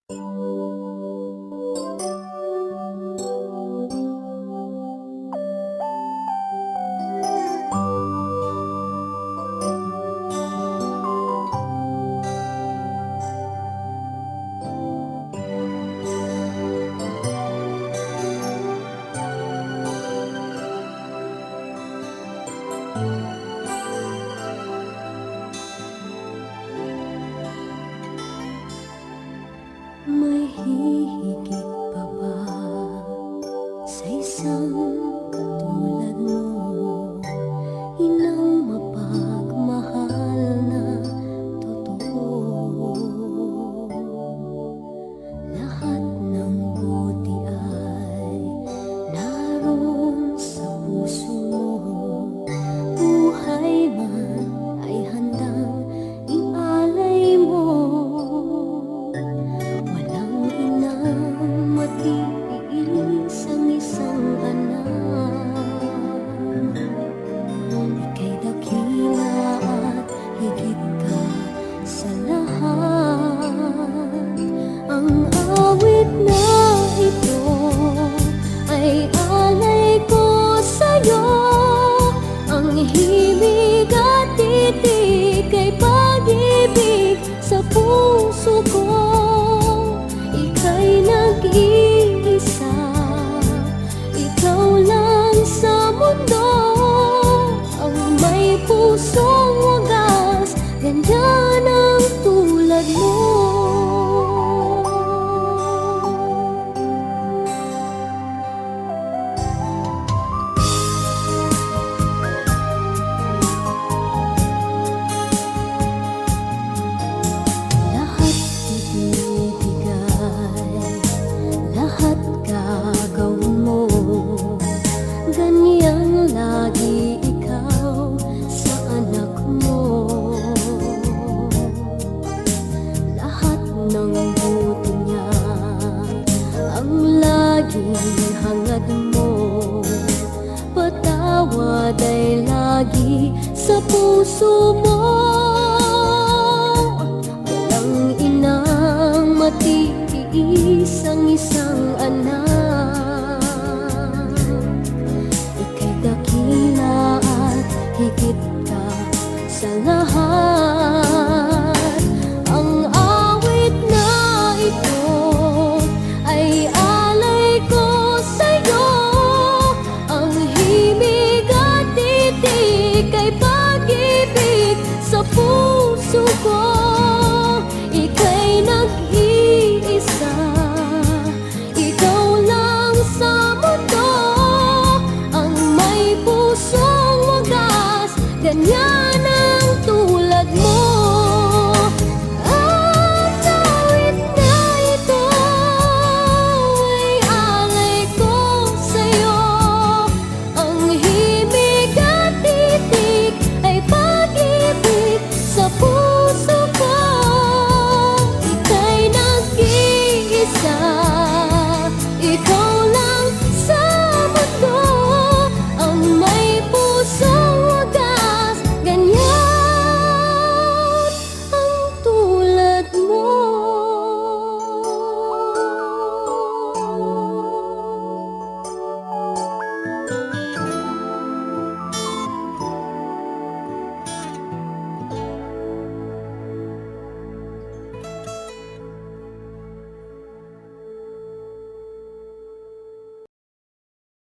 May hihigit pa ba sa isang katulad mo? Inang mapagmahal na totoo. Lahat ng buti ay naroon sa puso mo. Buhay man ay handang ialay mo. Walang inang matiilis ang isang anak. Ika'y dakila at higit ka sa lahat. Ang awit na ito ay alay ko sa'yo. Ang himig at titik ay pag-ibig sa puso ko. Ika'y nag-iisa, ikaw lang sa mundo. Ang may pusong wagas, ganyan ang tulad mo. Lahat ibibigay, lahat gagawin mo. Ganyang lagi ikaw sa anak mo. Lahat ng buti niya ang laging hangad mo. Patawad ay lagi sa puso mo.